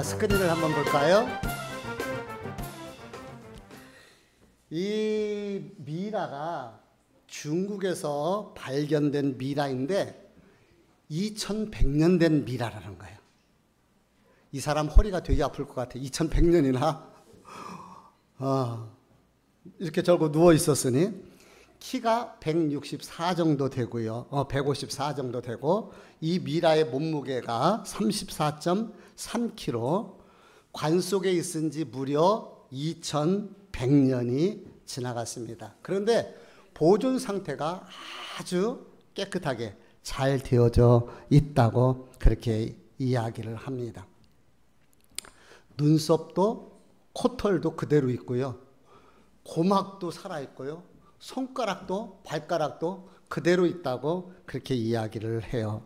스크린을 한번 볼까요? 이 미라가 중국에서 발견된 미라인데 2100년 된 미라라는 거예요. 이 사람 허리가 되게 아플 것 같아. 2100년이나 이렇게 절고 누워 있었으니 키가 164 정도 되고요. 154 정도 되고 이 미라의 몸무게가 34.3kg, 관 속에 있은 지 무려 2100년이 지나갔습니다. 그런데 보존 상태가 아주 깨끗하게 잘 되어져 있다고 그렇게 이야기를 합니다. 눈썹도 코털도 그대로 있고요. 고막도 살아있고요. 손가락도 발가락도 그대로 있다고 그렇게 이야기를 해요.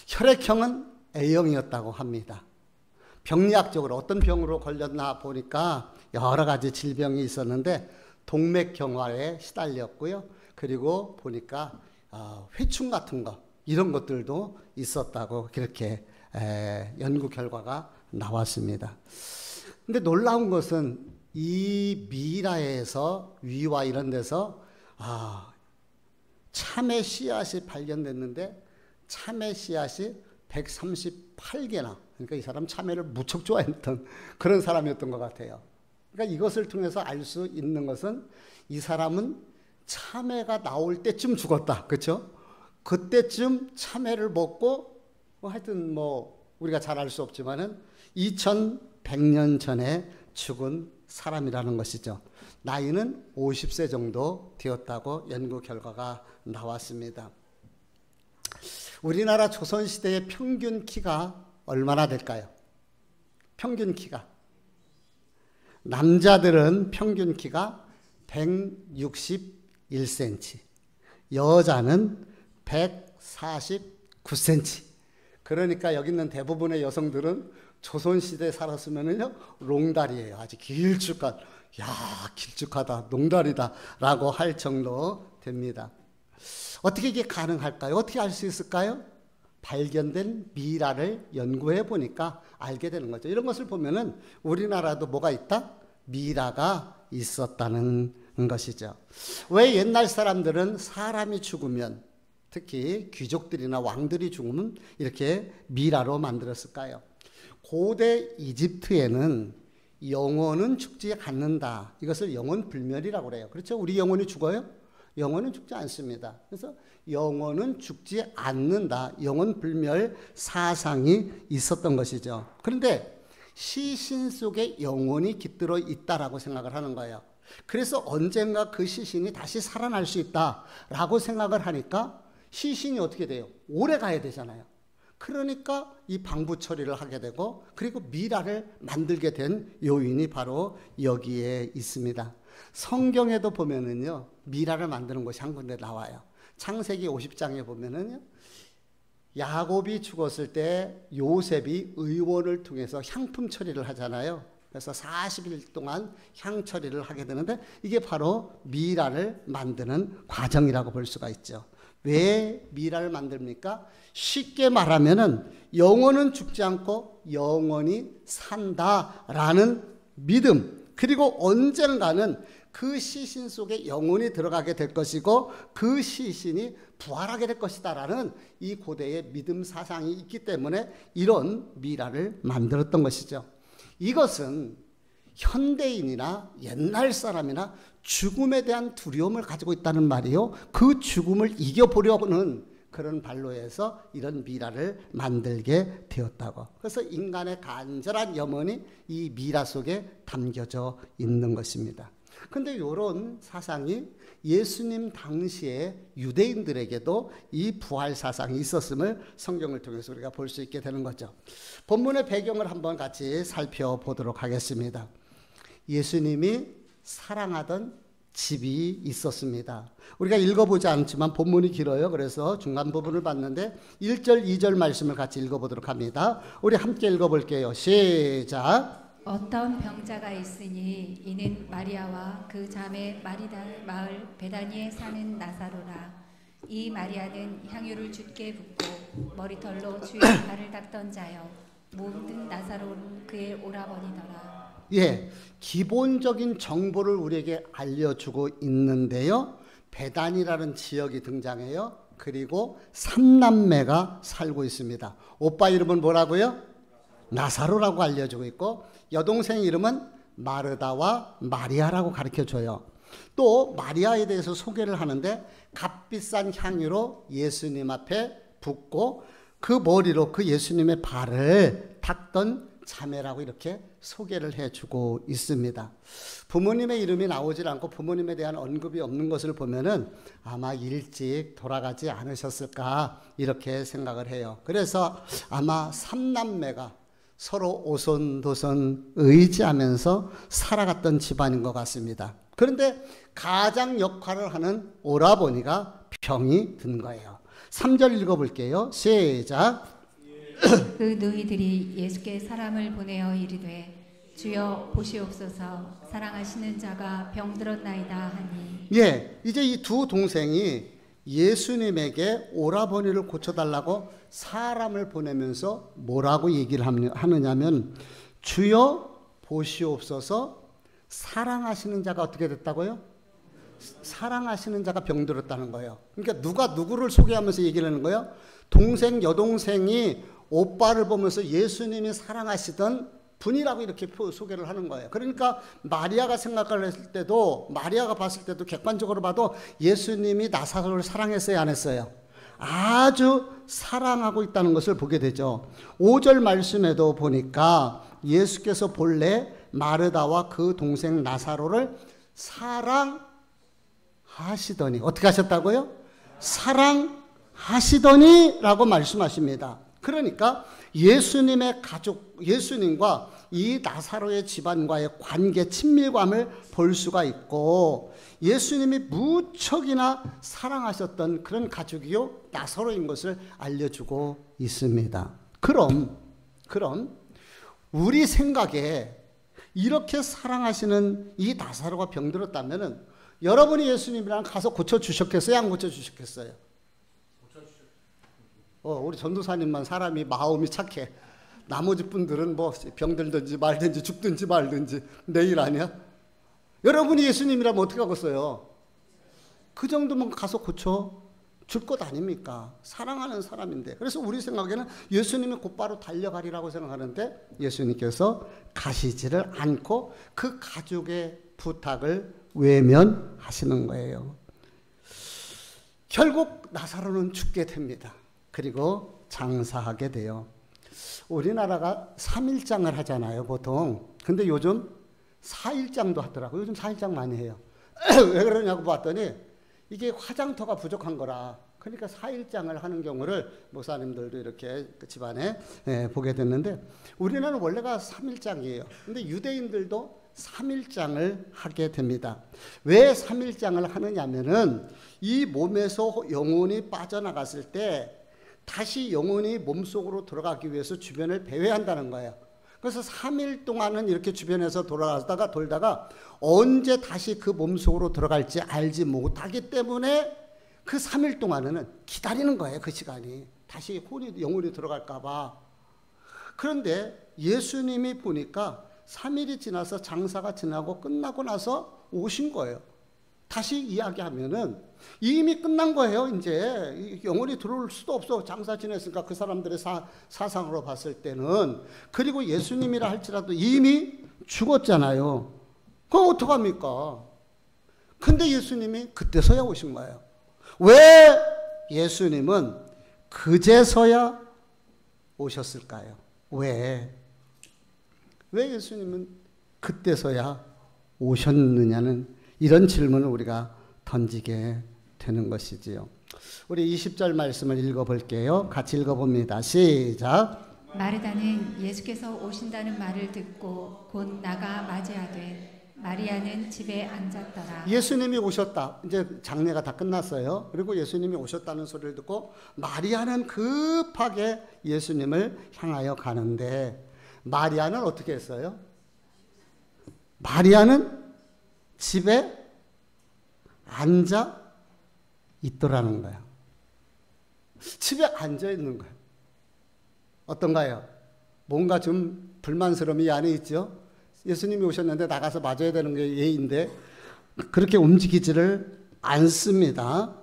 혈액형은 A형이었다고 합니다. 병리학적으로 어떤 병으로 걸렸나 보니까 여러 가지 질병이 있었는데 동맥경화에 시달렸고요. 그리고 보니까 회충 같은 거 이런 것들도 있었다고 그렇게 연구 결과가 나왔습니다. 근데 놀라운 것은 이 미라에서 위와 이런 데서 참외 씨앗이 발견됐는데 참외 씨앗이 138개나, 그러니까 이 사람 참외를 무척 좋아했던 그런 사람이었던 것 같아요. 그러니까 이것을 통해서 알 수 있는 것은 이 사람은 참외가 나올 때쯤 죽었다. 그렇죠? 그때쯤 참외를 먹고 하여튼 우리가 잘 알 수 없지만은 2100년 전에 죽은 사람이라는 것이죠. 나이는 50세 정도 되었다고 연구 결과가 나왔습니다. 우리나라 조선시대의 평균 키가 얼마나 될까요? 평균 키가. 남자들은 평균 키가 161cm, 여자는 149cm. 그러니까 여기 있는 대부분의 여성들은 조선시대에 살았으면은요, 롱다리예요. 아주 길쭉한, 길쭉하다, 농다리다 라고 할 정도 됩니다. 어떻게 이게 가능할까요? 어떻게 알 수 있을까요? 발견된 미라를 연구해 보니까 알게 되는 거죠. 이런 것을 보면은 우리나라도 뭐가 있다? 미라가 있었다는 것이죠. 왜 옛날 사람들은 사람이 죽으면, 특히 귀족들이나 왕들이 죽으면 이렇게 미라로 만들었을까요? 고대 이집트에는 영혼은 죽지 않는다. 이것을 영혼불멸이라고 그래요. 그렇죠? 우리 영혼이 죽어요? 영혼은 죽지 않습니다. 그래서 영혼은 죽지 않는다. 영혼불멸 사상이 있었던 것이죠. 그런데 시신 속에 영혼이 깃들어 있다라고 생각을 하는 거예요. 그래서 언젠가 그 시신이 다시 살아날 수 있다라고 생각을 하니까 시신이 어떻게 돼요? 오래 가야 되잖아요. 그러니까 이 방부 처리를 하게 되고, 그리고 미라를 만들게 된 요인이 바로 여기에 있습니다. 성경에도 보면은요, 미라를 만드는 곳이 한 군데 나와요. 창세기 50장에 보면은요, 야곱이 죽었을 때 요셉이 의원을 통해서 향품 처리를 하잖아요. 그래서 40일 동안 향 처리를 하게 되는데, 이게 바로 미라를 만드는 과정이라고 볼 수가 있죠. 왜 미라를 만듭니까? 쉽게 말하면은 영혼은 죽지 않고 영원히 산다라는 믿음, 그리고 언젠가는 그 시신 속에 영혼이 들어가게 될 것이고 그 시신이 부활하게 될 것이다라는 이 고대의 믿음 사상이 있기 때문에 이런 미라를 만들었던 것이죠. 이것은 현대인이나 옛날 사람이나 죽음에 대한 두려움을 가지고 있다는 말이요, 그 죽음을 이겨보려는 그런 발로에서 이런 미라를 만들게 되었다고. 그래서 인간의 간절한 염원이 이 미라 속에 담겨져 있는 것입니다. 근데 이런 사상이 예수님 당시에 유대인들에게도 이 부활 사상이 있었음을 성경을 통해서 우리가 볼 수 있게 되는 거죠. 본문의 배경을 한번 같이 살펴보도록 하겠습니다. 예수님이 사랑하던 집이 있었습니다. 우리가 읽어보지 않지만 본문이 길어요. 그래서 중간 부분을 봤는데 1절, 2절 말씀을 같이 읽어보도록 합니다. 우리 함께 읽어볼게요. 시작. 어떤 병자가 있으니 이는 마리아와 그 자매 마리다 마을 베다니에 사는 나사로라. 이 마리아는 향유를 주께 붓고 머리털로 주의 발을 닦던 자요. 모든 나사로는 그의 오라버니더라. 예, 기본적인 정보를 우리에게 알려주고 있는데요. 베단이라는 지역이 등장해요. 그리고 삼남매가 살고 있습니다. 오빠 이름은 뭐라고요? 나사로라고 알려주고 있고, 여동생 이름은 마르다와 마리아라고 가르쳐줘요. 또 마리아에 대해서 소개를 하는데, 값비싼 향유로 예수님 앞에 붓고 그 머리로 그 예수님의 발을 닦던 자매라고 이렇게 소개를 해주고 있습니다. 부모님의 이름이 나오질 않고 부모님에 대한 언급이 없는 것을 보면은 아마 일찍 돌아가지 않으셨을까 이렇게 생각을 해요. 그래서 아마 삼남매가 서로 오손도손 의지하면서 살아갔던 집안인 것 같습니다. 그런데 가장 역할을 하는 오라버니가 병이 든 거예요. 3절 읽어볼게요. 시작. 그 너희들이 예수께 사람을 보내어 이르되 주여 보시옵소서 사랑하시는 자가 병들었나이다 하니. 예, 이제 이 두 동생이 예수님에게 오라버니를 고쳐달라고 사람을 보내면서 뭐라고 얘기를 하느냐면 주여 보시옵소서 사랑하시는 자가 어떻게 됐다고요? 사랑하시는 자가 병들었다는 거예요. 그러니까 누가 누구를 소개하면서 얘기를 하는 거예요? 동생, 여동생이 오빠를 보면서 예수님이 사랑하시던 분이라고 이렇게 소개를 하는 거예요. 그러니까 마리아가 생각을 했을 때도, 마리아가 봤을 때도 객관적으로 봐도 예수님이 나사로를 사랑했어요, 안 했어요? 아주 사랑하고 있다는 것을 보게 되죠. 5절 말씀에도 보니까 예수께서 본래 마르다와 그 동생 나사로를 사랑하시더니, 어떻게 하셨다고요? 사랑하시더니 라고 말씀하십니다. 그러니까 예수님의 가족, 예수님과 이 나사로의 집안과의 관계, 친밀감을 볼 수가 있고, 예수님이 무척이나 사랑하셨던 그런 가족이요 나사로인 것을 알려주고 있습니다. 그럼 우리 생각에 이렇게 사랑하시는 이 나사로가 병들었다면 여러분이 예수님이랑 가서 고쳐주셨겠어요? 안 고쳐주셨겠어요? 우리 전도사님만 사람이 마음이 착해. 나머지 분들은 뭐 병들든지 말든지 죽든지 말든지 내일 아니야? 여러분이 예수님이라면 어떻게 하겠어요? 그 정도면 가서 고쳐줄 것 아닙니까? 사랑하는 사람인데. 그래서 우리 생각에는 예수님이 곧바로 달려가리라고 생각하는데 예수님께서 가시지를 않고 그 가족의 부탁을 외면하시는 거예요. 결국 나사로는 죽게 됩니다. 그리고 장사하게 돼요. 우리나라가 3일장을 하잖아요, 보통. 근데 요즘 4일장도 하더라고요. 요즘 4일장 많이 해요. 왜 그러냐고 봤더니 이게 화장터가 부족한 거라. 그러니까 4일장을 하는 경우를 목사님들도 이렇게 집안에 보게 됐는데, 우리는 원래가 3일장이에요. 근데 유대인들도 3일장을 하게 됩니다. 왜 3일장을 하느냐면은 이 몸에서 영혼이 빠져나갔을 때 다시 영혼이 몸속으로 들어가기 위해서 주변을 배회한다는 거예요. 그래서 3일 동안은 이렇게 주변에서 돌다가 언제 다시 그 몸속으로 들어갈지 알지 못하기 때문에 그 3일 동안은 기다리는 거예요. 그 시간이 다시 영혼이 들어갈까 봐. 그런데 예수님이 보니까 3일이 지나서 장사가 지나고 끝나고 나서 오신 거예요. 다시 이야기하면은 이미 끝난 거예요. 이제 영혼이 들어올 수도 없어. 장사 지냈으니까 그 사람들의 사상으로 봤을 때는. 그리고 예수님이라 할지라도 이미 죽었잖아요. 그럼 어떡합니까? 근데 예수님이 그때서야 오신 거예요. 왜 예수님은 그제서야 오셨을까요? 왜 예수님은 그때서야 오셨느냐는 이런 질문을 우리가 던지게 되는 것이지요. 우리 20절 말씀을 읽어볼게요. 같이 읽어봅니다. 시작. 마르다는 예수께서 오신다는 말을 듣고 곧 나가 맞이하되 마리아는 집에 앉았더라. 예수님이 오셨다. 이제 장례가 다 끝났어요. 그리고 예수님이 오셨다는 소리를 듣고 마리아는 급하게 예수님을 향하여 가는데, 마리아는 어떻게 했어요? 마리아는 집에 앉아 있더라는 거야. 집에 앉아 있는 거야. 어떤가요? 뭔가 좀 불만스러움이 이 안에 있죠. 예수님이 오셨는데 나가서 맞아야 되는 게 예인데 그렇게 움직이지를 않습니다.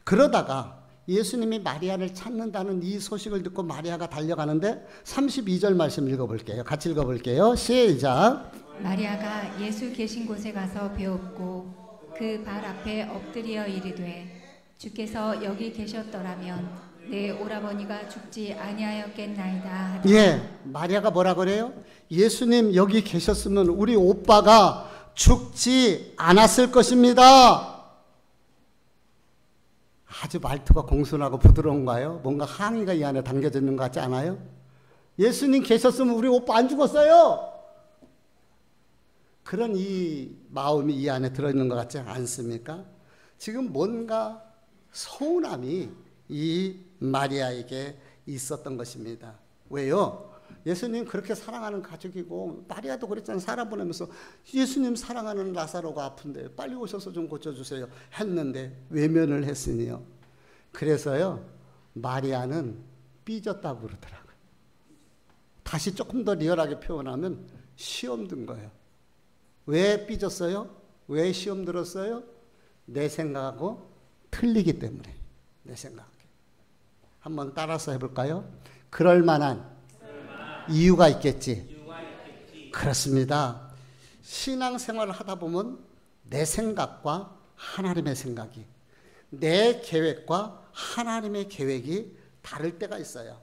그러다가 예수님이 마리아를 찾는다는 이 소식을 듣고 마리아가 달려가는데 32절 말씀 읽어볼게요. 같이 읽어볼게요. 시작. 마리아가 예수 계신 곳에 가서 배웠고 그 발 앞에 엎드려 이르되 주께서 여기 계셨더라면 내 오라버니가 죽지 아니하였겠나이다 하더라. 예, 마리아가 뭐라 그래요? 예수님 여기 계셨으면 우리 오빠가 죽지 않았을 것입니다. 아주 말투가 공손하고 부드러운가요? 뭔가 항의가 이 안에 담겨져 있는 것 같지 않아요? 예수님 계셨으면 우리 오빠 안 죽었어요. 그런 이 마음이 이 안에 들어있는 것 같지 않습니까? 지금 뭔가 서운함이 이 마리아에게 있었던 것입니다. 왜요? 예수님 그렇게 사랑하는 가족이고 마리아도 그랬잖아요. 사람 보내면서 예수님 사랑하는 라사로가 아픈데 빨리 오셔서 좀 고쳐주세요 했는데 외면을 했으니요. 그래서요 마리아는 삐졌다고 그러더라고요. 다시 조금 더 리얼하게 표현하면 시험 든 거예요. 왜 삐졌어요? 왜 시험 들었어요? 내 생각하고 틀리기 때문에. 내 생각에. 한번 따라서 해볼까요? 그럴 만한 이유가 있겠지. 그렇습니다. 신앙생활을 하다 보면 내 생각과 하나님의 생각이, 내 계획과 하나님의 계획이 다를 때가 있어요.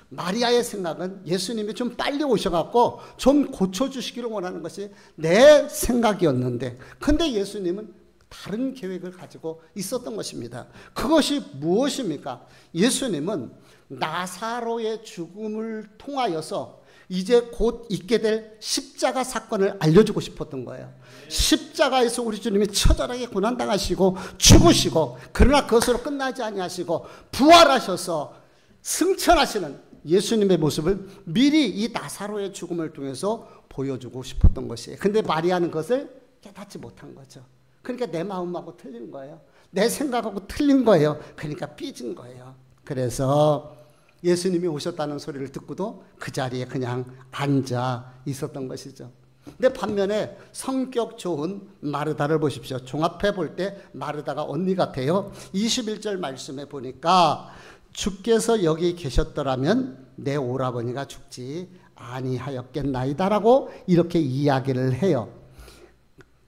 마리아의 생각은 예수님이 좀 빨리 오셔갖고 좀 고쳐주시기를 원하는 것이 내 생각이었는데, 근데 예수님은 다른 계획을 가지고 있었던 것입니다. 그것이 무엇입니까? 예수님은 나사로의 죽음을 통하여서 이제 곧 있게 될 십자가 사건을 알려주고 싶었던 거예요. 십자가에서 우리 주님이 처절하게 고난당하시고 죽으시고, 그러나 그것으로 끝나지 아니하시고 부활하셔서 승천하시는 예수님의 모습을 미리 이 나사로의 죽음을 통해서 보여주고 싶었던 것이에요. 근데 마리아는 그것을 깨닫지 못한 거죠. 그러니까 내 마음하고 틀린 거예요. 내 생각하고 틀린 거예요. 그러니까 삐진 거예요. 그래서 예수님이 오셨다는 소리를 듣고도 그 자리에 그냥 앉아 있었던 것이죠. 근데 반면에 성격 좋은 마르다를 보십시오. 종합해 볼 때 마르다가 언니 같아요. 21절 말씀에 보니까 주께서 여기 계셨더라면 내 오라버니가 죽지 아니하였겠나이다라고 이렇게 이야기를 해요.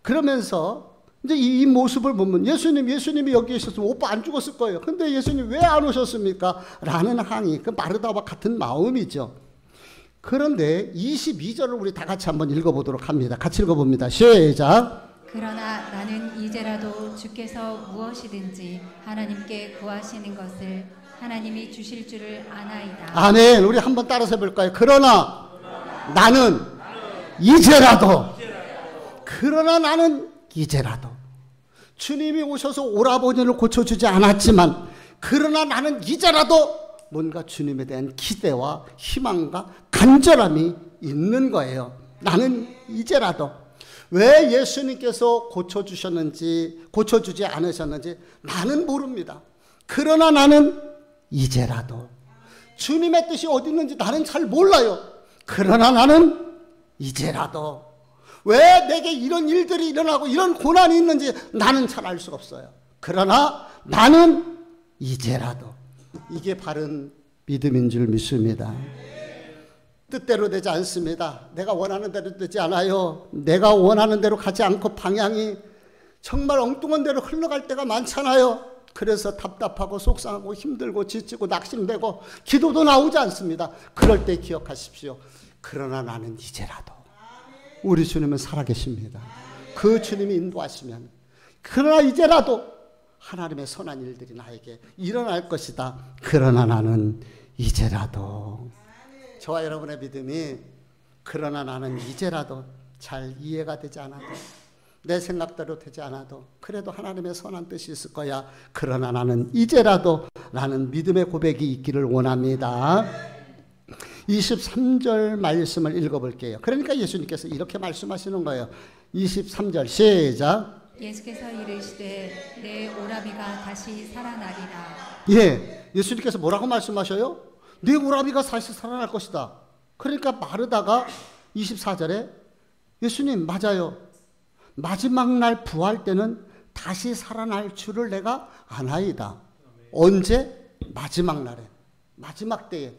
그러면서 이제 이 모습을 보면 예수님이 여기 있었으면 오빠 안 죽었을 거예요. 근데 예수님 왜 안 오셨습니까? 라는 항의, 그 마르다와 같은 마음이죠. 그런데 22절을 우리 다 같이 한번 읽어보도록 합니다. 같이 읽어봅니다. 시작. 그러나 나는 이제라도 주께서 무엇이든지 하나님께 구하시는 것을 하나님이 주실 줄을 아나이다. 아멘. 우리 한번 따라서 해볼까요? 그러나 나는 이제라도, 그러나 나는 이제라도 주님이 오셔서 오라버니를 고쳐주지 않았지만, 그러나 나는 이제라도 뭔가 주님에 대한 기대와 희망과 간절함이 있는 거예요. 나는 이제라도. 왜 예수님께서 고쳐주셨는지 고쳐주지 않으셨는지 나는 모릅니다. 그러나 나는 이제라도 주님의 뜻이 어디 있는지 나는 잘 몰라요. 그러나 나는 이제라도 왜 내게 이런 일들이 일어나고 이런 고난이 있는지 나는 잘 알 수가 없어요. 그러나 나는 이제라도. 이게 바른 믿음인 줄 믿습니다. 뜻대로 되지 않습니다. 내가 원하는 대로 되지 않아요. 내가 원하는 대로 가지 않고 방향이 정말 엉뚱한 대로 흘러갈 때가 많잖아요. 그래서 답답하고 속상하고 힘들고 지치고 낙심되고 기도도 나오지 않습니다. 그럴 때 기억하십시오. 그러나 나는 이제라도. 우리 주님은 살아계십니다. 그 주님이 인도하시면, 그러나 이제라도 하나님의 선한 일들이 나에게 일어날 것이다. 그러나 나는 이제라도. 저와 여러분의 믿음이 그러나 나는 이제라도 잘 이해가 되지 않아도, 내 생각대로 되지 않아도 그래도 하나님의 선한 뜻이 있을 거야. 그러나 나는 이제라도 라는 믿음의 고백이 있기를 원합니다. 23절 말씀을 읽어볼게요. 그러니까 예수님께서 이렇게 말씀하시는 거예요. 23절 시작. 예수께서 이르시되 내 오라비가 다시 살아나리라. 예, 예수님께서 뭐라고 말씀하셔요? 내 오라비가 다시 살아날 것이다. 그러니까 마르다가 24절에 예수님 맞아요. 마지막 날 부활 때는 다시 살아날 줄을 내가 아나이다. 언제? 마지막 날에, 마지막 때에.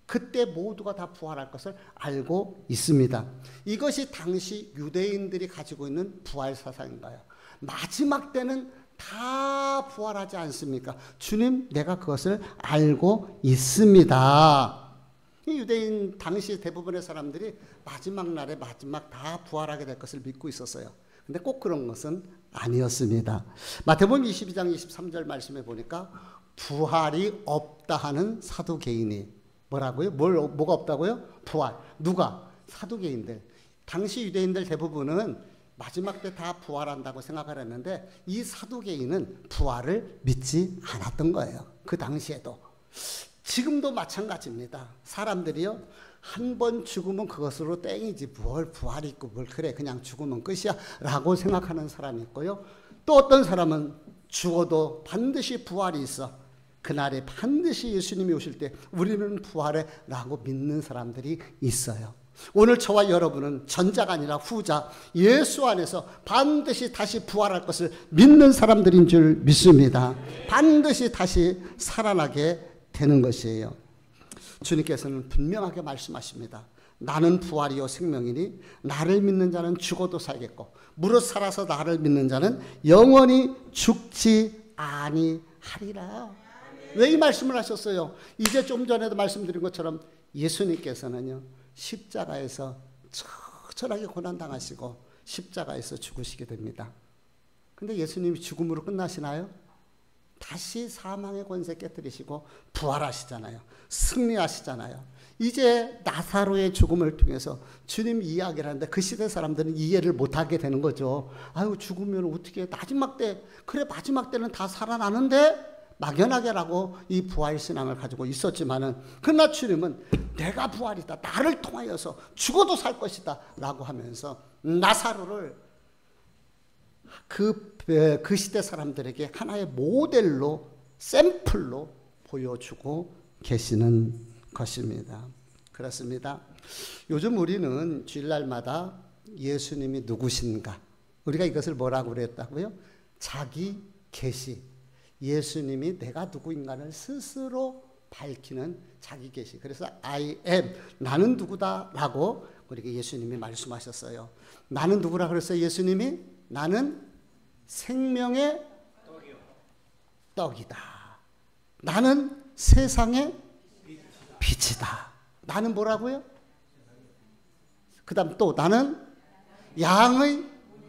그때 모두가 다 부활할 것을 알고 있습니다. 이것이 당시 유대인들이 가지고 있는 부활 사상인가요? 마지막 때는 다 부활하지 않습니까? 주님, 내가 그것을 알고 있습니다. 이 유대인 당시 대부분의 사람들이 마지막 날에 마지막 다 부활하게 될 것을 믿고 있었어요. 근데 꼭 그런 것은 아니었습니다. 마태복음 22장 23절 말씀해 보니까 부활이 없다 하는 사두개인이 뭐라고요? 뭐가 없다고요? 부활. 누가? 사두개인들. 당시 유대인들 대부분은 마지막 때 다 부활한다고 생각을 했는데 이 사두개인은 부활을 믿지 않았던 거예요. 그 당시에도. 지금도 마찬가지입니다. 사람들이요, 한 번 죽으면 그것으로 땡이지 뭘 부활이 있고 뭘 그래 그냥 죽으면 끝이야 라고 생각하는 사람이 있고요. 또 어떤 사람은 죽어도 반드시 부활이 있어. 그날에 반드시 예수님이 오실 때 우리는 부활해 라고 믿는 사람들이 있어요. 오늘 저와 여러분은 전자가 아니라 후자, 예수 안에서 반드시 다시 부활할 것을 믿는 사람들인 줄 믿습니다. 반드시 다시 살아나게 되는 것이에요. 주님께서는 분명하게 말씀하십니다. 나는 부활이요 생명이니 나를 믿는 자는 죽어도 살겠고 무릇 살아서 나를 믿는 자는 영원히 죽지 아니하리라. 왜 이 말씀을 하셨어요? 이제 좀 전에도 말씀드린 것처럼 예수님께서는요, 십자가에서 처절하게 고난당하시고 십자가에서 죽으시게 됩니다. 근데 예수님이 죽음으로 끝나시나요? 다시 사망의 권세 깨뜨리시고 부활하시잖아요. 승리하시잖아요. 이제 나사로의 죽음을 통해서 주님 이야기를 하는데 그 시대 사람들은 이해를 못하게 되는 거죠. 아유, 죽으면 어떻게 마지막 때, 그래 마지막 때는 다 살아나는데 막연하게라고 이 부활신앙을 가지고 있었지만은 그러나 주님은 내가 부활이다. 나를 통하여서 죽어도 살 것이다. 라고 하면서 나사로를 그 시대 사람들에게 하나의 모델로, 샘플로 보여주고 계시는 것입니다. 그렇습니다. 요즘 우리는 주일날마다 예수님이 누구신가? 우리가 이것을 뭐라고 그랬다고요? 자기 계시. 예수님이 내가 누구인가를 스스로 밝히는 자기 계시. 그래서 I am, 나는 누구다 라고 우리에게 예수님이 말씀하셨어요. 나는 누구라 그랬어요? 예수님이 나는 생명의 떡이다. 나는 세상의 빛이다. 나는 뭐라고요? 그 다음 또 나는 양의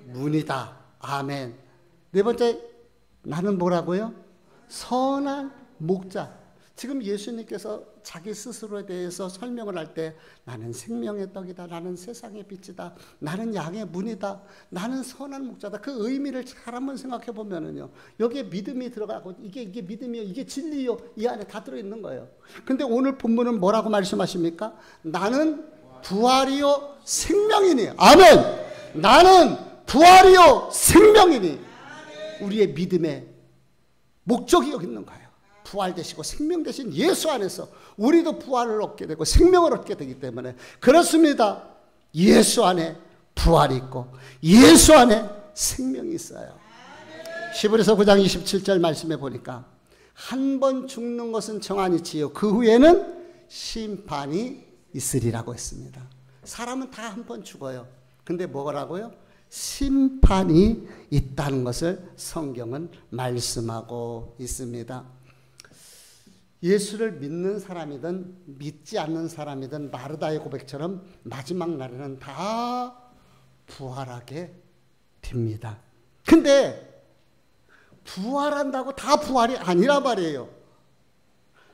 문이다. 아멘. 네 번째, 나는 뭐라고요? 선한 목자. 지금 예수님께서 자기 스스로에 대해서 설명을 할 때 나는 생명의 떡이다. 나는 세상의 빛이다. 나는 양의 문이다. 나는 선한 목자다. 그 의미를 잘 한번 생각해 보면은요. 여기에 믿음이 들어가고 이게 믿음이요. 이게 진리요. 이 안에 다 들어있는 거예요. 근데 오늘 본문은 뭐라고 말씀하십니까? 나는 부활이요 생명이니. 아멘. 나는 부활이요 생명이니. 우리의 믿음의 목적이 여기 있는 거예요. 부활되시고 생명 되신 예수 안에서 우리도 부활을 얻게 되고 생명을 얻게 되기 때문에 그렇습니다. 예수 안에 부활이 있고 예수 안에 생명이 있어요. 히브리서 9장 27절 말씀해 보니까 한 번 죽는 것은 정한이지요. 그 후에는 심판이 있으리라고 했습니다. 사람은 다 한 번 죽어요. 근데 뭐라고요? 심판이 있다는 것을 성경은 말씀하고 있습니다. 예수를 믿는 사람이든 믿지 않는 사람이든 마르다의 고백처럼 마지막 날에는 다 부활하게 됩니다. 근데 부활한다고 다 부활이 아니라 말이에요.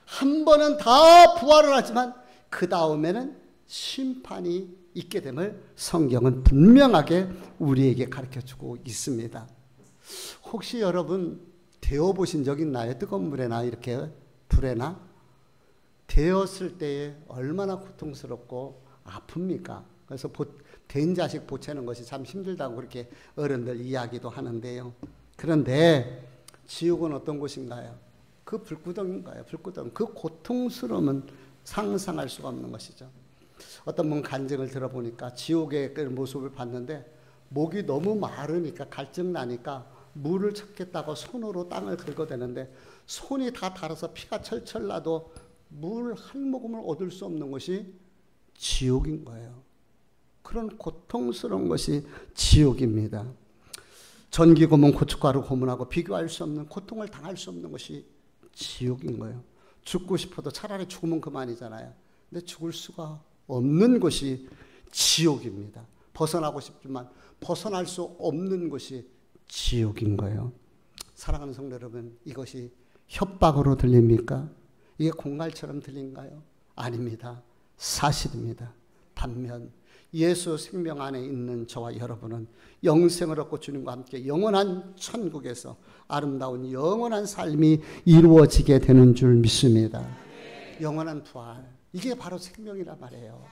한 번은 다 부활을 하지만 그 다음에는 심판이 있게 됨을 성경은 분명하게 우리에게 가르쳐주고 있습니다. 혹시 여러분 데워보신 적 있나요? 뜨거운 물에나 이렇게 불에나? 데웠을 때에 얼마나 고통스럽고 아픕니까? 그래서 된 자식 보채는 것이 참 힘들다고 그렇게 어른들 이야기도 하는데요. 그런데 지옥은 어떤 곳인가요? 그 불구덩인가요? 불구덩. 그 고통스러움은 상상할 수가 없는 것이죠. 어떤 분 간증을 들어보니까 지옥의 그 모습을 봤는데 목이 너무 마르니까 갈증 나니까 물을 찾겠다고 손으로 땅을 긁어대는데 손이 다 닳아서 피가 철철 나도 물 한 모금을 얻을 수 없는 것이 지옥인 거예요. 그런 고통스러운 것이 지옥입니다. 전기 고문, 고춧가루 고문하고 비교할 수 없는 고통을 당할 수 없는 것이 지옥인 거예요. 죽고 싶어도 차라리 죽으면 그만이잖아요. 근데 죽을 수가 없는 것이 지옥입니다. 벗어나고 싶지만 벗어날 수 없는 것이 지옥인 거예요. 사랑하는 성도 여러분, 이것이 협박으로 들립니까? 이게 공갈처럼 들린가요? 아닙니다. 사실입니다. 반면 예수 생명 안에 있는 저와 여러분은 영생을 얻고 주님과 함께 영원한 천국에서 아름다운 영원한 삶이 이루어지게 되는 줄 믿습니다. 영원한 부활, 이게 바로 생명이란 말이에요.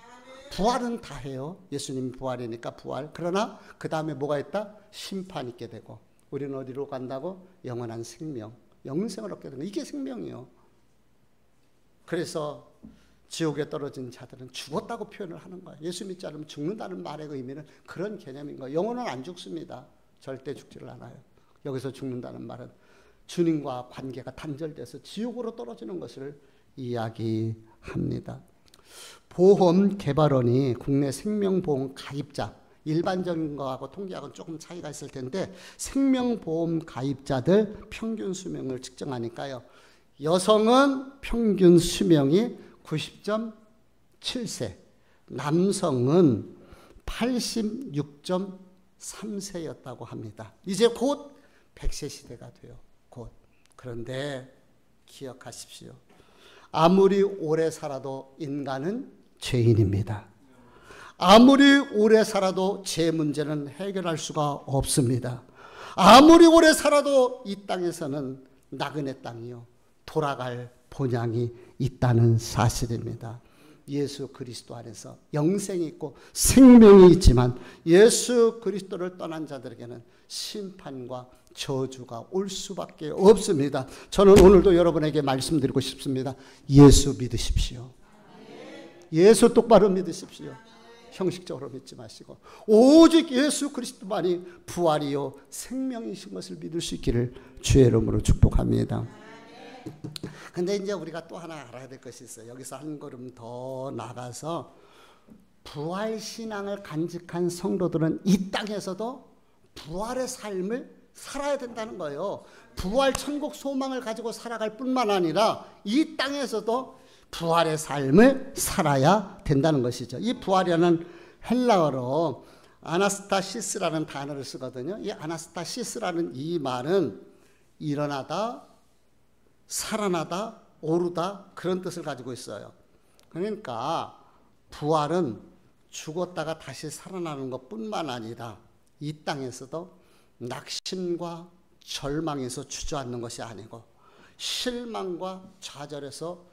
부활은 다 해요. 예수님이 부활이니까 부활. 그러나 그 다음에 뭐가 있다? 심판 있게 되고 우리는 어디로 간다고? 영원한 생명, 영생을 얻게 되는 거. 이게 생명이요. 그래서 지옥에 떨어진 자들은 죽었다고 표현을 하는 거예요. 예수 믿지 않으면 죽는다는 말의 의미는 그런 개념인 거예요. 영혼은 안 죽습니다. 절대 죽지를 않아요. 여기서 죽는다는 말은 주님과 관계가 단절돼서 지옥으로 떨어지는 것을 이야기합니다. 보험개발원이 국내 생명보험 가입자, 일반적인 거하고 통계하고는 조금 차이가 있을 텐데 생명보험 가입자들 평균 수명을 측정하니까요. 여성은 평균 수명이 90.7세, 남성은 86.3세였다고 합니다. 이제 곧 100세 시대가 돼요. 곧. 그런데 기억하십시오. 아무리 오래 살아도 인간은 죄인입니다. 아무리 오래 살아도 죄 문제는 해결할 수가 없습니다. 아무리 오래 살아도 이 땅에서는 나그네 땅이요. 돌아갈 본향이 있다는 사실입니다. 예수 그리스도 안에서 영생이 있고 생명이 있지만 예수 그리스도를 떠난 자들에게는 심판과 저주가 올 수밖에 없습니다. 저는 오늘도 여러분에게 말씀드리고 싶습니다. 예수 믿으십시오. 예수 똑바로 믿으십시오. 형식적으로 믿지 마시고 오직 예수 그리스도만이 부활이요 생명이신 것을 믿을 수 있기를 주의 이름으로 축복합니다. 근데 이제 우리가 또 하나 알아야 될 것이 있어요. 여기서 한 걸음 더 나가서 부활 신앙을 간직한 성도들은 이 땅에서도 부활의 삶을 살아야 된다는 거예요. 부활 천국 소망을 가지고 살아갈 뿐만 아니라 이 땅에서도 부활의 삶을 살아야 된다는 것이죠. 이 부활이라는 헬라어로 아나스타시스라는 단어를 쓰거든요. 이 아나스타시스라는 이 말은 일어나다, 살아나다, 오르다 그런 뜻을 가지고 있어요. 그러니까 부활은 죽었다가 다시 살아나는 것뿐만 아니라 이 땅에서도 낙심과 절망에서 주저앉는 것이 아니고 실망과 좌절에서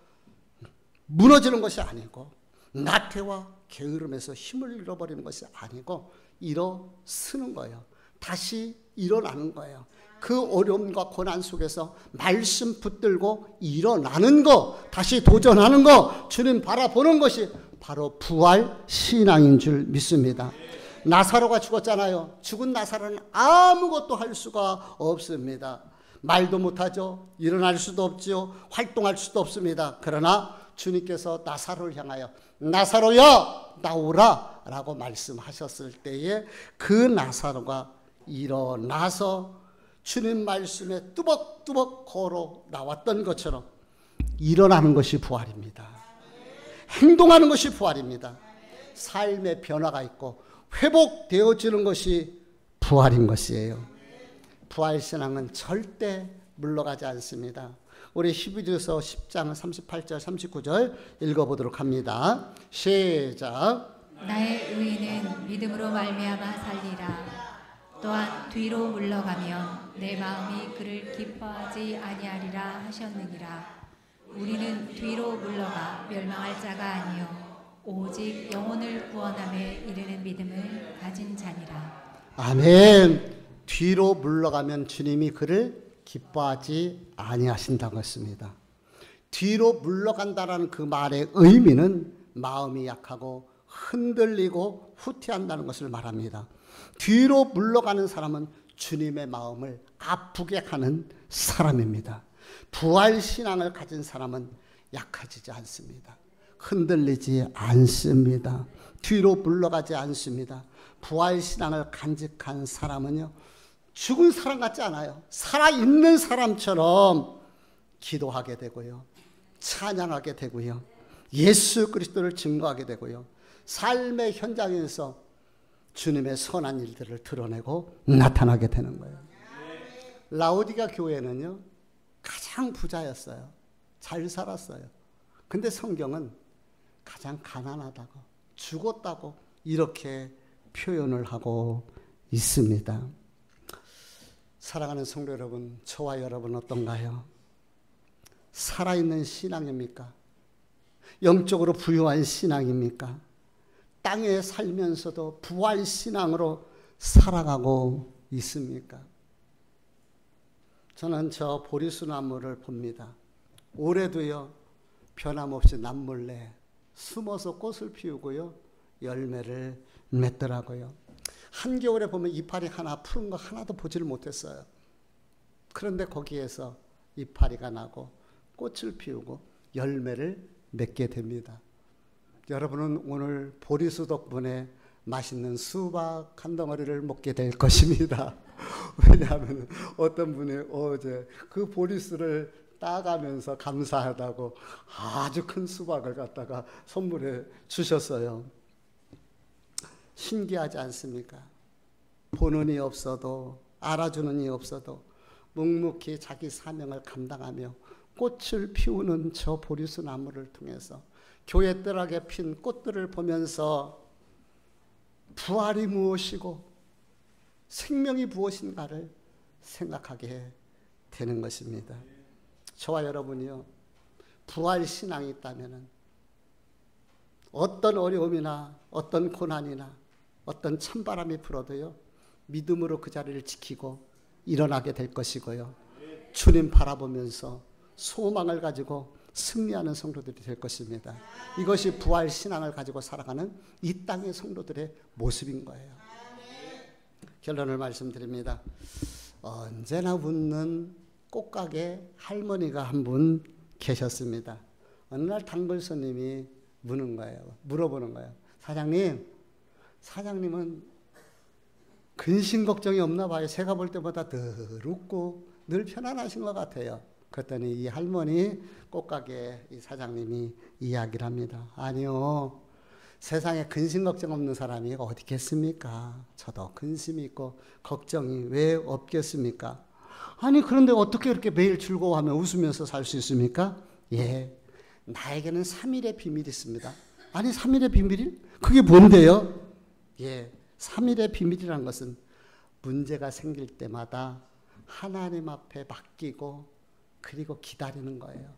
무너지는 것이 아니고 나태와 게으름에서 힘을 잃어버리는 것이 아니고 일어서는 거예요. 다시 일어나는 거예요. 그 어려움과 고난 속에서 말씀 붙들고 일어나는 거, 다시 도전하는 거, 주님 바라보는 것이 바로 부활 신앙인 줄 믿습니다. 나사로가 죽었잖아요. 죽은 나사로는 아무것도 할 수가 없습니다. 말도 못하죠. 일어날 수도 없지요. 활동할 수도 없습니다. 그러나 주님께서 나사로를 향하여 나사로야 나오라 라고 말씀하셨을 때에 그 나사로가 일어나서 주님 말씀에 뚜벅뚜벅 걸어 나왔던 것처럼 일어나는 것이 부활입니다. 행동하는 것이 부활입니다. 삶의 변화가 있고 회복되어지는 것이 부활인 것이에요. 부활신앙은 절대 물러가지 않습니다. 우리 히브리서 10장 38절 39절 읽어보도록 합니다. 시작. 나의 의인은 믿음으로 말미암아 살리라. 또한 뒤로 물러가면 내 마음이 그를 기뻐하지 아니하리라 하셨느니라. 우리는 뒤로 물러가 멸망할 자가 아니요 오직 영혼을 구원함에 이르는 믿음을 가진 자니라. 아멘. 뒤로 물러가면 주님이 그를 기뻐하지 아니하신다고 했습니다. 뒤로 물러간다라는 그 말의 의미는 마음이 약하고 흔들리고 후퇴한다는 것을 말합니다. 뒤로 물러가는 사람은 주님의 마음을 아프게 하는 사람입니다. 부활신앙을 가진 사람은 약해지지 않습니다. 흔들리지 않습니다. 뒤로 물러가지 않습니다. 부활신앙을 간직한 사람은요, 죽은 사람 같지 않아요. 살아있는 사람처럼 기도하게 되고요, 찬양하게 되고요, 예수 그리스도를 증거하게 되고요, 삶의 현장에서 주님의 선한 일들을 드러내고 나타나게 되는 거예요. 라오디가 교회는요, 가장 부자였어요. 잘 살았어요. 근데 성경은 가장 가난하다고, 죽었다고 이렇게 표현을 하고 있습니다. 사랑하는 성도 여러분, 저와 여러분 어떤가요? 살아있는 신앙입니까? 영적으로 부유한 신앙입니까? 땅에 살면서도 부활 신앙으로 살아가고 있습니까? 저는 저 보리수 나무를 봅니다. 올해도요, 변함없이 남몰래 숨어서 꽃을 피우고요, 열매를 맺더라고요. 한겨울에 보면 이파리 하나, 푸른 거 하나도 보지를 못했어요. 그런데 거기에서 이파리가 나고 꽃을 피우고 열매를 맺게 됩니다. 여러분은 오늘 보리수 덕분에 맛있는 수박 한 덩어리를 먹게 될 것입니다. 왜냐하면 어떤 분이 어제 그 보리수를 따가면서 감사하다고 아주 큰 수박을 갖다가 선물해 주셨어요. 신기하지 않습니까? 보는 이 없어도, 알아주는 이 없어도 묵묵히 자기 사명을 감당하며 꽃을 피우는 저 보리수 나무를 통해서 교회 뜰하게 핀 꽃들을 보면서 부활이 무엇이고 생명이 무엇인가를 생각하게 되는 것입니다. 저와 여러분이요, 부활 신앙이 있다면 어떤 어려움이나 어떤 고난이나 어떤 찬바람이 불어도요, 믿음으로 그 자리를 지키고 일어나게 될 것이고요, 주님 바라보면서 소망을 가지고 승리하는 성도들이 될 것입니다. 이것이 부활 신앙을 가지고 살아가는 이 땅의 성도들의 모습인 거예요. 결론을 말씀드립니다. 언제나 웃는 꽃가게 할머니가 한 분 계셨습니다. 어느 날 단골 손님이 물어보는 거예요. 사장님은 근심 걱정이 없나 봐요. 제가 볼 때보다 늘 웃고 늘 편안하신 것 같아요. 그랬더니 이 할머니 꽃가게 이 사장님이 이야기를 합니다. 아니요, 세상에 근심 걱정 없는 사람이 어디 있겠습니까? 저도 근심이 있고 걱정이 왜 없겠습니까? 아니, 그런데 어떻게 이렇게 매일 즐거워하며 웃으면서 살 수 있습니까? 예, 나에게는 3일의 비밀이 있습니다. 아니, 3일의 비밀이? 그게 뭔데요? 예, 3일의 비밀이라는 것은 문제가 생길 때마다 하나님 앞에 맡기고 그리고 기다리는 거예요.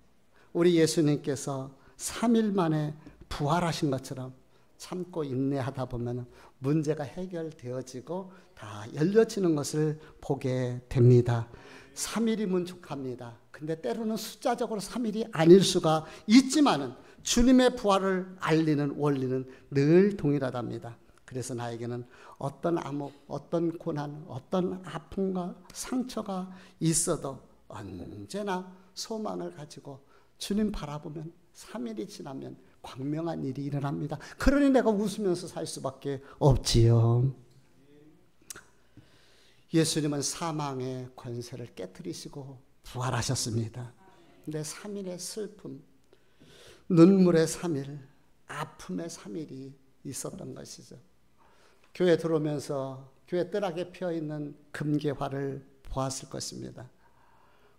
우리 예수님께서 3일 만에 부활하신 것처럼 참고 인내하다 보면 문제가 해결되어지고 다 열려지는 것을 보게 됩니다. 3일이면 족합니다. 근데 때로는 숫자적으로 3일이 아닐 수가 있지만은 주님의 부활을 알리는 원리는 늘 동일하답니다. 그래서 나에게는 어떤 암흑, 어떤 고난, 어떤 아픔과 상처가 있어도 언제나 소망을 가지고 주님 바라보면 3일이 지나면 광명한 일이 일어납니다. 그러니 내가 웃으면서 살 수밖에 없지요. 예수님은 사망의 권세를 깨뜨리시고 부활하셨습니다. 근데 3일의 슬픔, 눈물의 3일, 아픔의 3일이 있었던 것이죠. 교회 들어오면서 교회 뜰하게 피어있는 금괴화를 보았을 것입니다.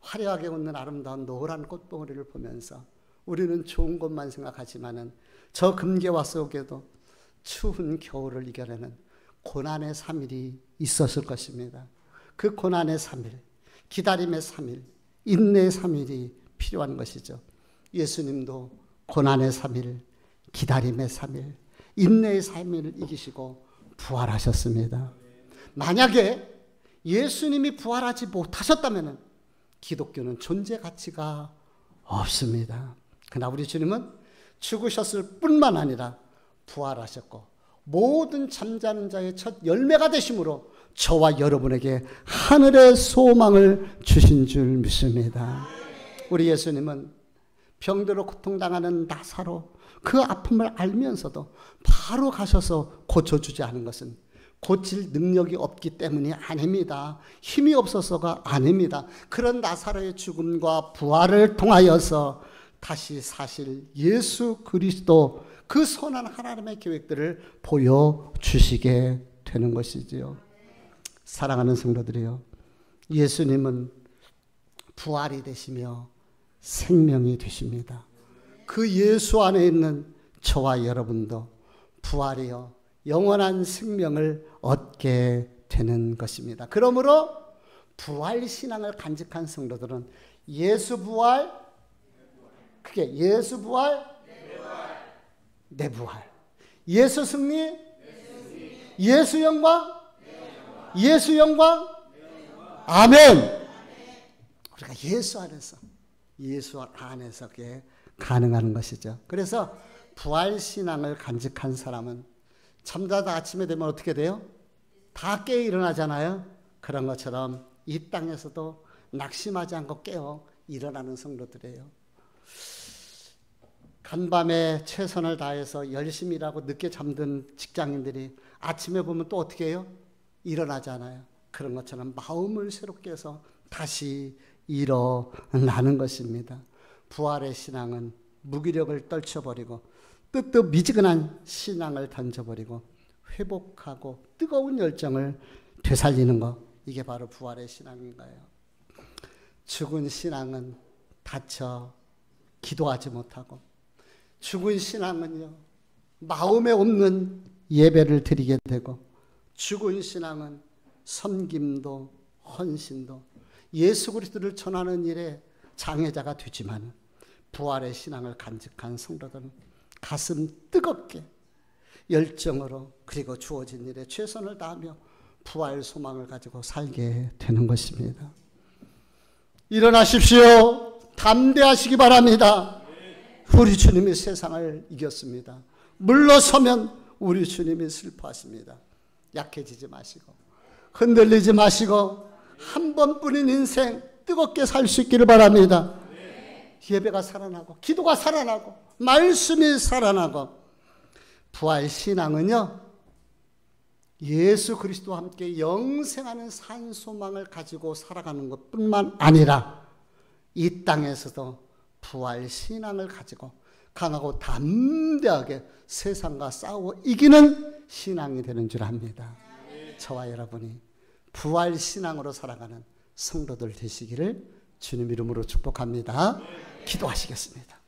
화려하게 웃는 아름다운 노란 꽃봉오리를 보면서 우리는 좋은 것만 생각하지만은 저 금괴화 속에도 추운 겨울을 이겨내는 고난의 3일이 있었을 것입니다. 그 고난의 3일, 기다림의 3일, 인내의 3일이 필요한 것이죠. 예수님도 고난의 3일, 기다림의 3일, 인내의 3일을 이기시고 부활하셨습니다. 만약에 예수님이 부활하지 못하셨다면 기독교는 존재 가치가 없습니다. 그러나 우리 주님은 죽으셨을 뿐만 아니라 부활하셨고 모든 잠자는 자의 첫 열매가 되심으로 저와 여러분에게 하늘의 소망을 주신 줄 믿습니다. 우리 예수님은 병들어 고통당하는 나사로 그 아픔을 알면서도 바로 가셔서 고쳐주지 않은 것은 고칠 능력이 없기 때문이 아닙니다. 힘이 없어서가 아닙니다. 그런 나사로의 죽음과 부활을 통하여서 다시 사실 예수 그리스도 그 선한 하나님의 계획들을 보여주시게 되는 것이지요. 사랑하는 성도들이요, 예수님은 부활이 되시며 생명이 되십니다. 그 예수 안에 있는 저와 여러분도 부활이요 영원한 생명을 얻게 되는 것입니다. 그러므로 부활 신앙을 간직한 성도들은 예수 부활, 그게 예수 부활, 내 부활, 예수 승리, 예수 영광, 예수 영광, 아멘. 우리가 예수 안에서 그게 가능한 것이죠. 그래서 부활 신앙을 간직한 사람은 잠자다 아침에 되면 어떻게 돼요? 다 깨어 일어나잖아요. 그런 것처럼 이 땅에서도 낙심하지 않고 깨어 일어나는 성도들이에요. 간밤에 최선을 다해서 열심히 일하고 늦게 잠든 직장인들이 아침에 보면 또 어떻게 해요? 일어나잖아요. 그런 것처럼 마음을 새롭게 해서 다시 일어나는 것입니다. 부활의 신앙은 무기력을 떨쳐버리고 뜨뜻미지근한 신앙을 던져버리고 회복하고 뜨거운 열정을 되살리는 것, 이게 바로 부활의 신앙인 거예요. 죽은 신앙은 다쳐 기도하지 못하고, 죽은 신앙은요 마음에 없는 예배를 드리게 되고, 죽은 신앙은 섬김도 헌신도 예수 그리스도를 전하는 일에 장애자가 되지만, 부활의 신앙을 간직한 성도들은 가슴 뜨겁게 열정으로 그리고 주어진 일에 최선을 다하며 부활 소망을 가지고 살게 되는 것입니다. 일어나십시오. 담대하시기 바랍니다. 우리 주님이 세상을 이겼습니다. 물러서면 우리 주님이 슬퍼하십니다. 약해지지 마시고 흔들리지 마시고 한 번뿐인 인생 뜨겁게 살 수 있기를 바랍니다. 예배가 살아나고 기도가 살아나고 말씀이 살아나고, 부활 신앙은요 예수 그리스도와 함께 영생하는 산 소망을 가지고 살아가는 것뿐만 아니라 이 땅에서도 부활 신앙을 가지고 강하고 담대하게 세상과 싸워 이기는 신앙이 되는 줄 압니다. 저와 여러분이 부활 신앙으로 살아가는 성도들 되시기를 주님 이름으로 축복합니다. 기도하시겠습니다.